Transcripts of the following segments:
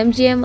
MGM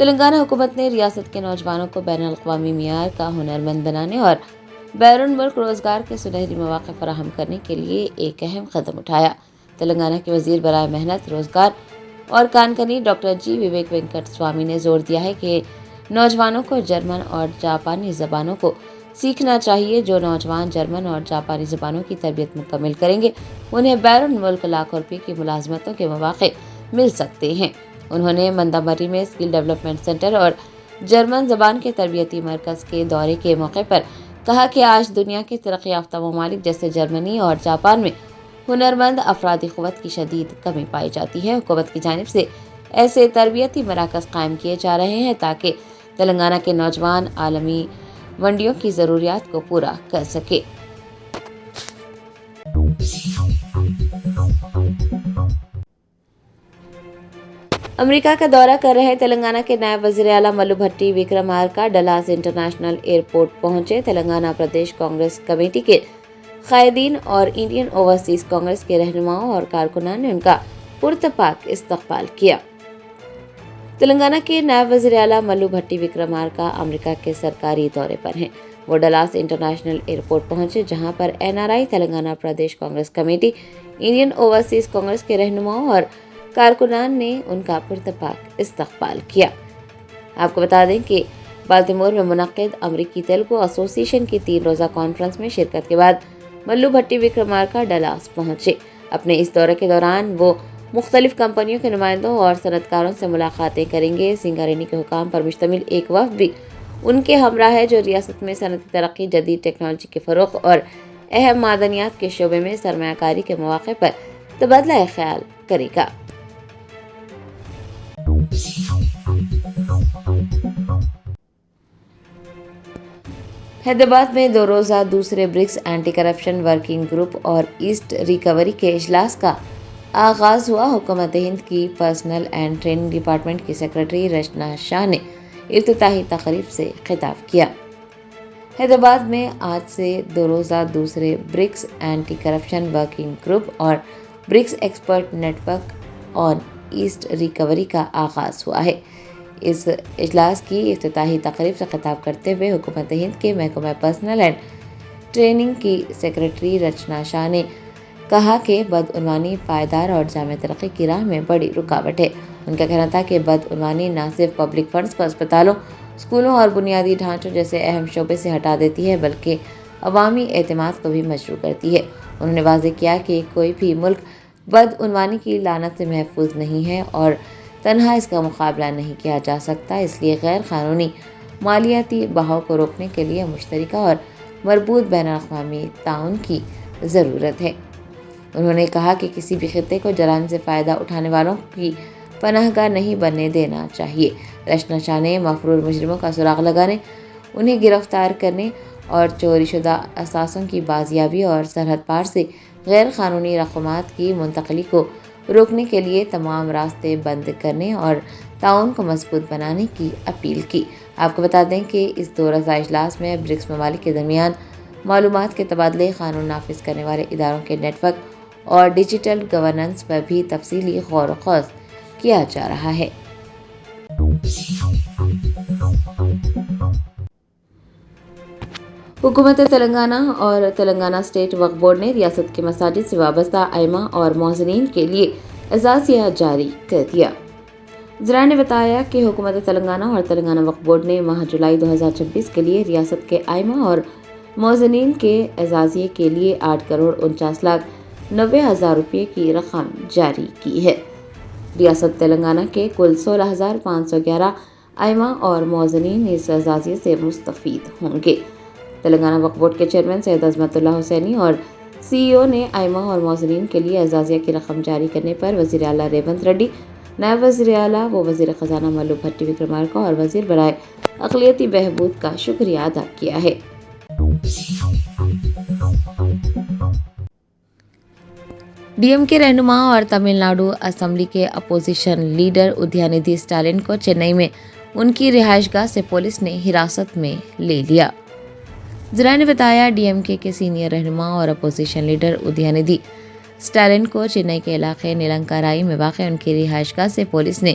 Telangana حکومت نے ریاست کے نوجوانوں کو بین الاقوامی معیار کا ہنرمند بنانے اور بیرون ملک روزگار کے سنہری مواقع فراہم کرنے کے لیے ایک اہم قدم اٹھایا۔ تلنگانہ کے وزیر برائے محنت، روزگار اور کانکنی ڈاکٹر جی وویک وینکٹ سوامی نے زور دیا ہے کہ نوجوانوں کو جرمن اور جاپانی زبانوں کو سیکھنا چاہیے۔ جو نوجوان جرمن اور جاپانی زبانوں کی تربیت مکمل کریں گے انہیں بیرون ملک لاکھوں روپے کی ملازمتوں کے مواقع مل سکتے ہیں۔ انہوں نے مندامری میں اسکل ڈیولپمنٹ سینٹر اور جرمن زبان کے تربیتی مرکز کے دورے کے موقع پر کہا کہ آج دنیا کے ترقی یافتہ ممالک جیسے جرمنی اور جاپان میں ہنرمند افرادی قوت کی شدید کمی پائی جاتی ہے۔ حکومت کی جانب سے ایسے تربیتی مراکز قائم کیے جا رہے ہیں تاکہ تلنگانہ کے نوجوان عالمی منڈیوں کی ضروریات کو پورا کر سکے۔ امریکہ کا دورہ کر رہے تلنگانہ کے نائب وزیر اعلیٰ ملو بھٹی وکرمارکا ڈلاس انٹرنیشنل ایئرپورٹ پہنچے۔ تلنگانہ پردیش کانگریس کمیٹی کے قائدین اور انڈین اوورسیز کانگریس کے رہنماؤں اور کارکنان نے ان کا پرتپاک استقبال کیا۔ تلنگانہ کے نائب وزیر اعلیٰ ملو بھٹی وکرمارکا امریکہ کے سرکاری دورے پر ہیں۔ وہ ڈلاس انٹرنیشنل ایئرپورٹ پہنچے جہاں پر NRI Telangana Pradesh Congress committee, Indian overseas Congress کے رہنماؤں اور کارکنان نے ان کا پرتپاک استقبال کیا۔ آپ کو بتا دیں کہ بالتیمور میں منعقد امریکی تیلگو ایسوسی ایشن کی 3 روزہ کانفرنس میں شرکت کے بعد ملو بھٹی وکرمارکا ڈلاس پہنچے۔ اپنے اس دورے کے دوران وہ مختلف کمپنیوں کے نمائندوں اور صنعت کاروں سے ملاقاتیں کریں گے۔ سنگاریڈی کے حکام پر مشتمل ایک وفد بھی ان کے ہمراہ ہے جو ریاست میں صنعتی ترقی، جدید ٹیکنالوجی کے فروغ اور اہم معدنیات کے شعبے میں سرمایہ کاری کے مواقع پر تبادلہ خیال کرے گا۔ حیدرآباد میں 2 روزہ دوسرے BRICS anti corruption working group اور ایسٹ ریکوری کے اجلاس کا آغاز ہوا۔ حکومت ہند کی پرسنل اینڈ ٹریننگ ڈپارٹمنٹ کی سیکرٹری رچنا شاہ نے افتتاحی تقریب سے خطاب کیا۔ حیدرآباد میں آج سے 2 روزہ دوسرے BRICS anti corruption working group اور BRICS expert network on asset recovery کا آغاز ہوا ہے۔ اس اجلاس کی افتتاحی تقریب سے خطاب کرتے ہوئے حکومت ہند کے محکمہ پرسنل اینڈ ٹریننگ کی سیکرٹری رچنا شاہ نے کہا کہ بدعنوانی پائیدار اور جامع ترقی کی راہ میں بڑی رکاوٹ ہے۔ ان کا کہنا تھا کہ بدعنوانی نہ صرف پبلک فنڈز کو اسپتالوں، اسکولوں اور بنیادی ڈھانچوں جیسے اہم شعبے سے ہٹا دیتی ہے بلکہ عوامی اعتماد کو بھی مجروح کرتی ہے۔ انہوں نے واضح کیا کہ کوئی بھی ملک بدعنوانی کی لعنت سے محفوظ نہیں ہے اور تنہا اس کا مقابلہ نہیں کیا جا سکتا، اس لیے غیر قانونی مالیاتی بہاؤ کو روکنے کے لیے مشترکہ اور مربوط بین الاقوامی تعاون کی ضرورت ہے۔ انہوں نے کہا کہ کسی بھی خطے کو جرائم سے فائدہ اٹھانے والوں کی پناہ گاہ نہیں بننے دینا چاہیے۔ رچنا شاہ نے مفرور مجرموں کا سراغ لگانے، انہیں گرفتار کرنے اور چوری شدہ اثاثوں کی بازیابی اور سرحد پار سے غیر قانونی رقومات کی منتقلی کو روکنے کے لیے تمام راستے بند کرنے اور تعاون کو مضبوط بنانے کی اپیل کی۔ آپ کو بتا دیں کہ اس 2 روزہ اجلاس میں برکس ممالک کے درمیان معلومات کے تبادلے، قانون نافذ کرنے والے اداروں کے نیٹ ورک اور ڈیجیٹل گورننس پر بھی تفصیلی غور و خوض کیا جا رہا ہے۔ حکومت تلنگانہ اور تلنگانہ اسٹیٹ وقف بورڈ نے ریاست کے مساجد سے وابستہ ائمہ اور مؤذنین کے لیے اعزازیہ جاری کر دیا۔ ذرائع نے بتایا کہ حکومت تلنگانہ اور تلنگانہ وقف بورڈ نے ماہ جولائی 2026 کے لیے ریاست کے ائمہ اور مؤذنین کے اعزازیے کے لیے 8,49,90,000 روپے کی رقم جاری کی ہے۔ ریاست تلنگانہ کے کل 16,511 ائمہ اور مؤذنین اس اعزازیے سے مستفید ہوں گے۔ تلنگانہ وقف بورڈ کے چیئرمین سید عظمت اللہ حسینی اور CEO نے ائمہ اور مؤذنین کے لیے اعزازیہ کی رقم جاری کرنے پر وزیر اعلیٰ ریونت ریڈی، نائب وزیر اعلیٰ و وزیر خزانہ ملو بھٹی وکرمارکا اور وزیر برائے اقلیتی بہبود کا شکریہ ادا کیا ہے۔ DMK کے رہنما اور تمل ناڈو اسمبلی کے اپوزیشن لیڈر ادیانیدھی اسٹالن کو چنئی میں ان کی رہائش گاہ سے پولیس نے حراست میں لے لیا۔ ذرائع نے بتایا DMK کے سینئر رہنما اور اپوزیشن لیڈر ادیانیدھی اسٹالن کو چنئی کے علاقے نیلنکارائی میں واقع ان کی رہائش گاہ سے پولیس نے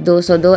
202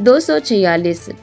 246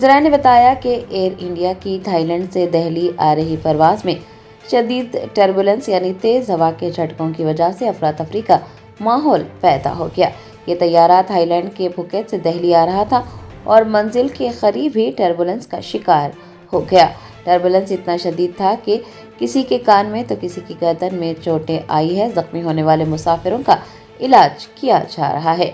ذرائع نے بتایا کہ ایئر انڈیا کی تھائی لینڈ سے دہلی آ رہی پرواز میں شدید ٹربولنس یعنی تیز ہوا کے جھٹکوں کی وجہ سے افراتفری کا ماحول پیدا ہو گیا۔ یہ طیارہ تھائی لینڈ کے پھوکیت سے دہلی آ رہا تھا اور منزل کے قریب ہی ٹربولنس کا شکار ہو گیا۔ ٹربولنس اتنا شدید تھا کہ کسی کے کان میں تو کسی کی گردن میں چوٹیں آئی ہے۔ زخمی ہونے والے مسافروں کا علاج کیا جا رہا ہے۔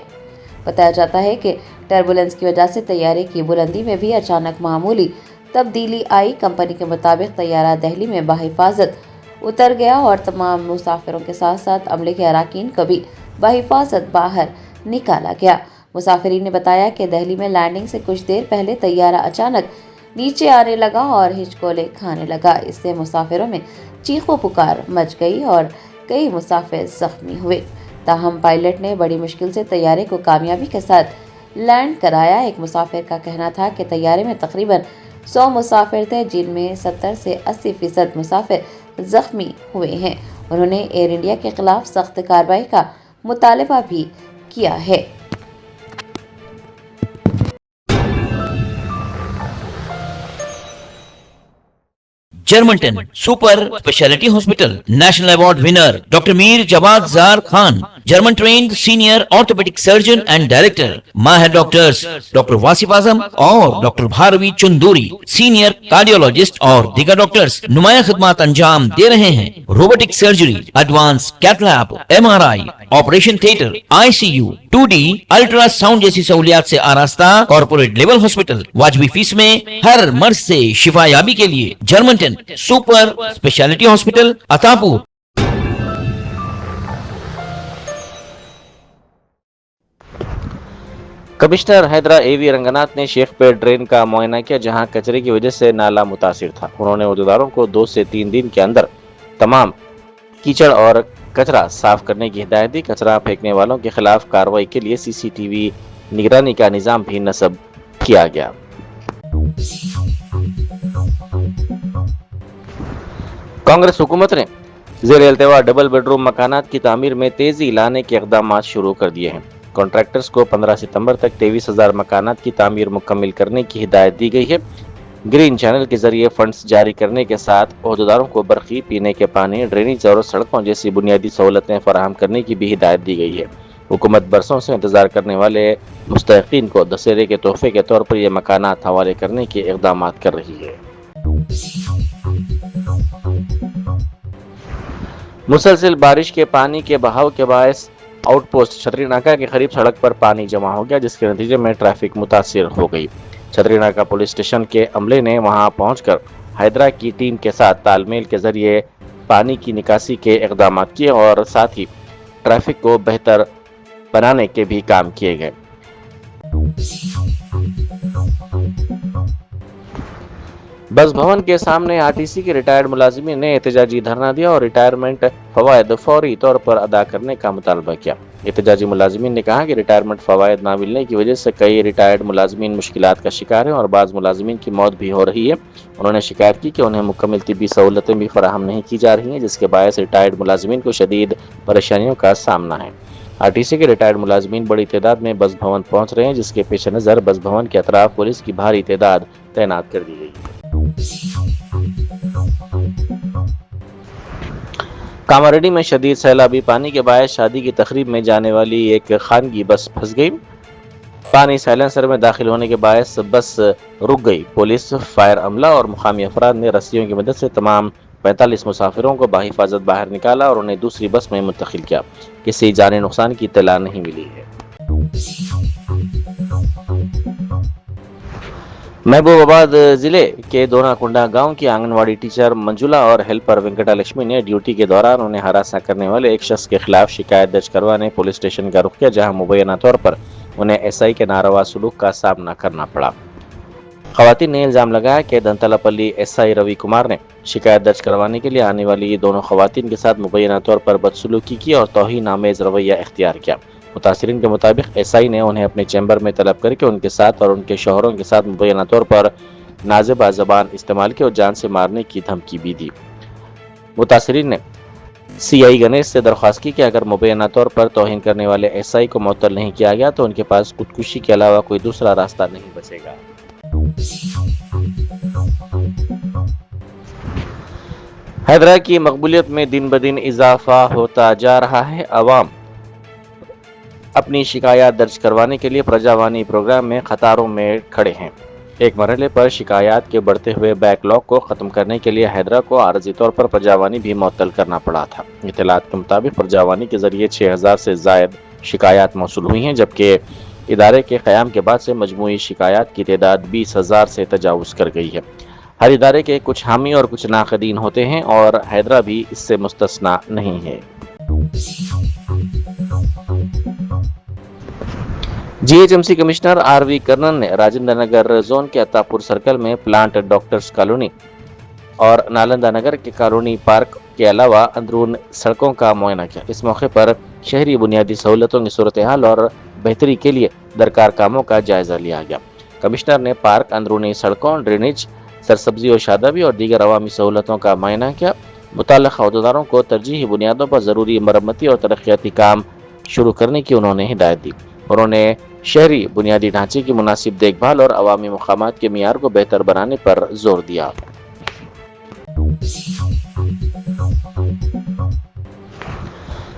بتایا جاتا ہے کہ ٹربولنس کی وجہ سے طیارے کی بلندی میں بھی اچانک معمولی تبدیلی آئی۔ کمپنی کے مطابق طیارہ دہلی میں بحفاظت اتر گیا اور تمام مسافروں کے ساتھ ساتھ عملے کے اراکین کو بھی بحفاظت باہر نکالا گیا۔ مسافرین نے بتایا کہ دہلی میں لینڈنگ سے کچھ دیر پہلے طیارہ اچانک نیچے آنے لگا اور ہچکولے کھانے لگا۔ اس سے مسافروں میں چیخ و پکار مچ گئی اور کئی مسافر زخمی ہوئے۔ تاہم پائلٹ نے بڑی مشکل سے طیارے کو کامیابی کے ساتھ لینڈ کرایا۔ ایک مسافر کا کہنا تھا کہ طیارے میں تقریباً 100 مسافر تھے، جن میں 70 سے 80% مسافر زخمی ہوئے ہیں۔ انہوں نے ایئر انڈیا کے خلاف سخت کارروائی کا مطالبہ بھی کیا ہے۔ Germanten super speciality hospital national award winner doctor Mir Jawad Zar Khan, German trained senior orthopaedic surgeon and director, ماہر ڈاکٹرز ڈاکٹر واصف اعظم اور doctor Bharavi Chanduri, senior cardiologist اور دیگر ڈاکٹرز نمایاں خدمات انجام دے رہے ہیں۔ Robotic surgery, advance cath lab, MRI، operation theatre, ICU، 2D ultrasound جیسی سہولیات سے آراستہ کارپوریٹ لیول ہاسپٹل، واجبی فیس میں ہر مرض سے شفا یابی کے لیے Germanten super speciality hospital Attapur. Commissioner Hydraa AV Ranganath نے شیخ پیٹ ڈرین کا معائنہ کیا، جہاں کچرے کی وجہ سے نالا متاثر تھا۔ انہوں نے عہدیداروں کو 2 سے 3 دن کے اندر تمام کیچڑ اور کچرا صاف کرنے کی ہدایت دی۔ کچرا پھینکنے والوں کے خلاف کارروائی کے لیے CCTV نگرانی کا نظام بھی نصب کیا گیا۔ کانگریس حکومت نے زیر التوا ڈبل بیڈ روم مکانات کی تعمیر میں تیزی لانے کے اقدامات شروع کر دیے ہیں۔ کانٹریکٹرز کو 15 ستمبر تک 23,000 مکانات کی تعمیر مکمل کرنے کی ہدایت دی گئی ہے۔ گرین چینل کے ذریعے فنڈز جاری کرنے کے ساتھ عہدیداروں کو برقی، پینے کے پانی، ڈرینیج اور سڑکوں جیسی بنیادی سہولتیں فراہم کرنے کی بھی ہدایت دی گئی ہے۔ حکومت برسوں سے انتظار کرنے والے مستحقین کو دسہرے کے تحفے کے طور پر یہ مکانات حوالے کرنے کے اقدامات کر رہی ہے۔ مسلسل بارش کے پانی کے بہاؤ کے باعث آؤٹ پوسٹ چھتری ناکہ کے قریب سڑک پر پانی جمع ہو گیا، جس کے نتیجے میں ٹریفک متاثر ہو گئی۔ چھتری ناکہ پولیس اسٹیشن کے عملے نے وہاں پہنچ کر حیدرا کی ٹیم کے ساتھ تال میل کے ذریعے پانی کی نکاسی کے اقدامات کیے اور ساتھ ہی ٹریفک کو بہتر بنانے کے بھی کام کیے گئے۔ بس بھون کے سامنے RTC کے ریٹائرڈ ملازمین نے احتجاجی دھرنا دیا اور ریٹائرمنٹ فوائد فوری طور پر ادا کرنے کا مطالبہ کیا۔ احتجاجی ملازمین نے کہا کہ ریٹائرمنٹ فوائد نہ ملنے کی وجہ سے کئی ریٹائرڈ ملازمین مشکلات کا شکار ہیں اور بعض ملازمین کی موت بھی ہو رہی ہے۔ انہوں نے شکایت کی کہ انہیں مکمل طبی سہولتیں بھی فراہم نہیں کی جا رہی ہیں، جس کے باعث ریٹائرڈ ملازمین کو شدید پریشانیوں کا سامنا ہے۔ RTC کے ریٹائرڈ ملازمین بڑی تعداد میں بس بھون پہنچ رہے ہیں، جس کے پیش نظر بس بھون کے اطراف پولیس کی بھاری تعداد تعینات کر دی گئی ہے۔ کاماریڈی میں شدید سیلابی پانی کے باعث شادی کی تقریب میں جانے والی ایک خانگی بس پھنس گئی۔ پانی سائلنسر میں داخل ہونے کے باعث بس رک گئی۔ پولیس، فائر عملہ اور مقامی افراد نے رسیوں کی مدد سے تمام 45 مسافروں کو بحفاظت باہر نکالا اور انہیں دوسری بس میں منتقل کیا۔ کسی جانی نقصان کی اطلاع نہیں ملی ہے۔ محبوب آباد ضلع کے دونا کنڈا گاؤں کی آنگن واڑی ٹیچر منجولا اور ہیلپر وینکٹا لکشمی نے ڈیوٹی کے دوران انہیں ہراساں کرنے والے ایک شخص کے خلاف شکایت درج کروانے پولیس اسٹیشن کا رخ کیا، جہاں مبینہ طور پر انہیں SI کے ناروا سلوک کا سامنا کرنا پڑا۔ خواتین نے الزام لگایا کہ دنتلا پلی SI روی کمار نے شکایت درج کروانے کے لیے آنے والی دونوں خواتین کے ساتھ مبینہ طور پر بدسلوکی کی اور توہین آمیز رویہ اختیار کیا۔ متاثرین کے مطابق SI نے انہیں اپنے چیمبر میں طلب کر کے ان کے ساتھ اور ان کے شوہروں کے ساتھ مبینہ طور پر نازیبا زبان استعمال کی اور جان سے مارنے کی دھمکی بھی دی۔ متاثرین نے CI گنیش سے درخواست کی کہ اگر مبینہ طور پر توہین کرنے والے SI کو معطل نہیں کیا گیا تو ان کے پاس خودکشی کے علاوہ کوئی دوسرا راستہ نہیں بچے گا۔ حیدرا کی مقبولیت میں دن بدن اضافہ ہوتا جا رہا ہے. عوام اپنی شکایات درج کروانے کے لیے پرجاوانی پروگرام میں قطاروں میں کھڑے ہیں. ایک مرحلے پر شکایات کے بڑھتے ہوئے بیک لاگ کو ختم کرنے کے لیے حیدرا کو عارضی طور پر پرجاوانی بھی معطل کرنا پڑا تھا. اطلاعات کے مطابق پرجاوانی کے ذریعے 6000 سے زائد شکایات موصول ہوئی ہیں، جبکہ ادارے کے قیام کے بعد سے مجموعی شکایات کی تعداد 20,000 سے تجاوز کر گئی ہے. ہر ادارے کے کچھ حامی اور کچھ ناقدین ہوتے ہیں اور حیدرا بھی اس سے مستثنا نہیں ہے. G H M C commissioner R V Karnan نے راجندر نگر زون کے عطاپور سرکل میں پلانٹ ڈاکٹرز کالونی اور نالندہ نگر کے کالونی پارک کے علاوہ اندرون سڑکوں کا معائنہ کیا. اس موقع پر شہری بنیادی سہولتوں کی صورتحال اور بہتری کے لیے درکار کاموں کا جائزہ لیا گیا. کمشنر نے پارک، اندرونی سڑکوں، ڈرینیج، سرسبزی و شادابی اور دیگر عوامی سہولتوں کا معائنہ کیا. متعلقہ عہدیداروں کو ترجیحی بنیادوں پر ضروری مرمتی اور ترقیاتی کام شروع کرنے کی انہوں نے ہدایت دی. انہوں نے شہری بنیادی ڈھانچے کی مناسب دیکھ بھال اور عوامی مقامات کے معیار کو بہتر بنانے پر زور دیا.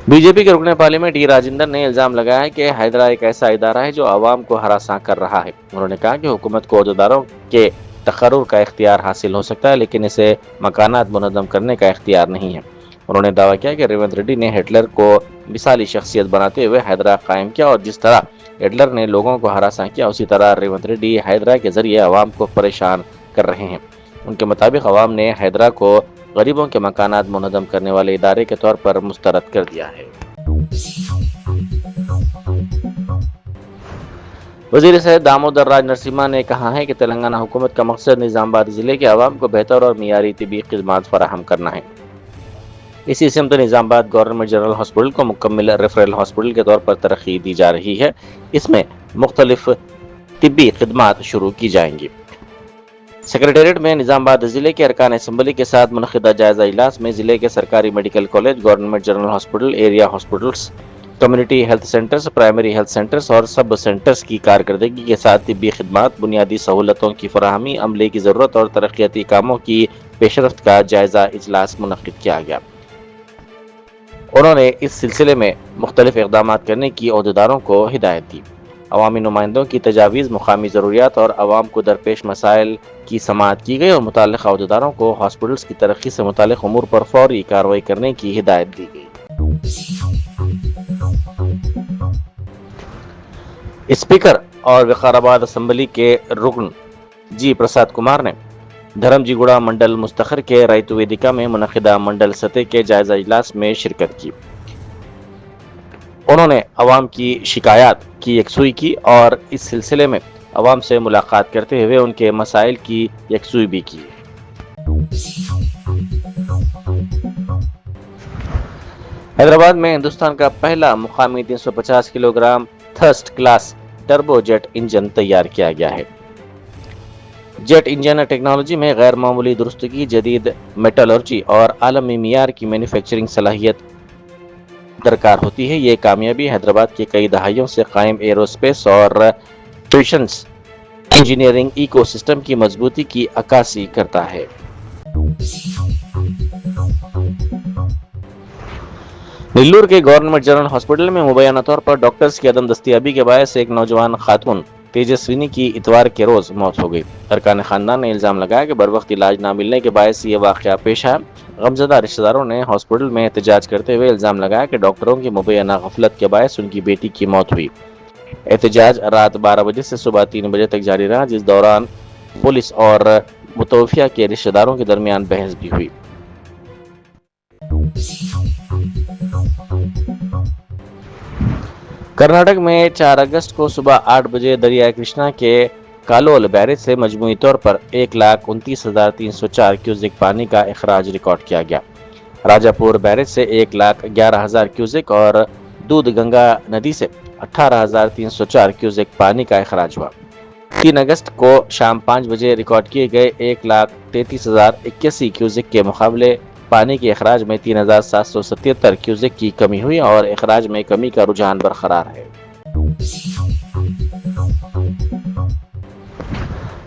بی جے پی کے رکن پارلیمنٹ ای راجندر نے الزام لگایا ہے کہ حیدرا ایک ایسا ادارہ ہے جو عوام کو ہراساں کر رہا ہے. انہوں نے کہا کہ حکومت کو عہدیداروں کے تقرر کا اختیار حاصل ہو سکتا ہے، لیکن اسے مکانات منظم کرنے کا اختیار نہیں ہے. انہوں نے دعویٰ کیا کہ ریونت ریڈی نے ہٹلر کو مثالی شخصیت بناتے ہوئے حیدرا قائم کیا اور جس طرح ہٹلر نے لوگوں کو ہراساں کیا، اسی طرح ریونت ریڈی حیدرا کے ذریعے عوام کو پریشان کر رہے ہیں. ان کے مطابق عوام نے حیدرا کو غریبوں کے مکانات منظم کرنے والے ادارے کے طور پر مسترد کر دیا ہے. وزیر صحت دامودر راج نرسمہا نے کہا ہے کہ تلنگانہ حکومت کا مقصد نظام آباد ضلع کے عوام کو بہتر اور معیاری طبی خدمات فراہم کرنا ہے. اسی سمت نظام آباد گورنمنٹ جنرل ہاسپٹل کو مکمل ریفرل ہاسپٹل کے طور پر ترقی دی جا رہی ہے. اس میں مختلف طبی خدمات شروع کی جائیں گی. سیکریٹریٹ میں نظام آباد ضلع کے ارکان اسمبلی کے ساتھ منعقدہ جائزہ اجلاس میں ضلع کے سرکاری medical college, government general hospital, area hospitals, community health centres, primary health centres اور سب سینٹرز کی کارکردگی کے ساتھ طبی خدمات، بنیادی سہولتوں کی فراہمی، عملے کی ضرورت اور ترقیاتی کاموں کی پیش رفت کا جائزہ اجلاس منعقد کیا گیا. انہوں نے اس سلسلے میں مختلف اقدامات کرنے کی عہدیداروں کو ہدایت دی. عوامی نمائندوں کی تجاویز، مقامی ضروریات اور عوام کو درپیش مسائل کی سماعت کی گئی اور متعلقہ عہدیداروں کو ہاسپٹلس کی ترقی سے متعلق امور پر فوری کارروائی کرنے کی ہدایت دی گئی. اسپیکر اور وقار آباد اسمبلی کے رکن جی پرساد کمار نے دھرم جی گوڑا منڈل مستخر کے ریتو ویدیکا میں منعقدہ منڈل سطح کے جائزہ اجلاس میں شرکت کی. انہوں نے عوام کی شکایات کی یکسوئی کی اور اس سلسلے میں عوام سے ملاقات کرتے ہوئے ان کے مسائل کی یکسوئی بھی کی. حیدرآباد میں ہندوستان کا پہلا مقامی 350 kilogram thrust class turbojet engine تیار کیا گیا ہے. جیٹ انجن ٹیکنالوجی میں غیر معمولی درستگی، جدید میٹالرجی اور عالمی معیار کی مینوفیکچرنگ صلاحیت درکار ہوتی ہے. یہ کامیابی حیدرآباد کے کئی دہائیوں سے قائم ایرو اسپیس اور پریسیشن انجینئرنگ ایکو سسٹم کی مضبوطی کی عکاسی کرتا ہے. نیلور کے گورنمنٹ جنرل ہاسپٹل میں مبینہ طور پر ڈاکٹرز کی عدم دستیابی کے باعث ایک نوجوان خاتون تیجسوینی کی اتوار کے روز موت ہو گئی. ارکان خاندان نے الزام لگایا کہ بروقت علاج نہ ملنے کے باعث یہ واقعہ پیش آیا. غمزدہ رشتہ داروں نے ہاسپٹل میں احتجاج کرتے ہوئے الزام لگایا کہ ڈاکٹروں کی مبینہ غفلت کے باعث ان کی بیٹی کی موت ہوئی. احتجاج رات 12 بجے سے صبح 3 بجے تک جاری رہا، جس دوران پولیس اور متوفیہ کے رشتہ داروں کے درمیان بحث بھی ہوئی. کرناٹک میں 4 اگست کو صبح 8 بجے دریائے کرشنا کے کالول بیریج سے مجموعی طور پر 1,29,304 کیوزک پانی کا اخراج ریکارڈ کیا گیا. راجہ پور بیریج سے 1,11,000 کیوزک اور دودھ گنگا ندی سے 18,304 کیوزک پانی کا اخراج ہوا. 3 اگست کو شام 5 بجے ریکارڈ کیے گئے 1,33,081 کیوزک کے مقابلے پانی کے اخراج میں 3,777 کیوزک کی کمی ہوئی اور اخراج میں کمی کا رجحان برقرار ہے.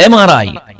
MRI,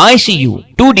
ICU, 2D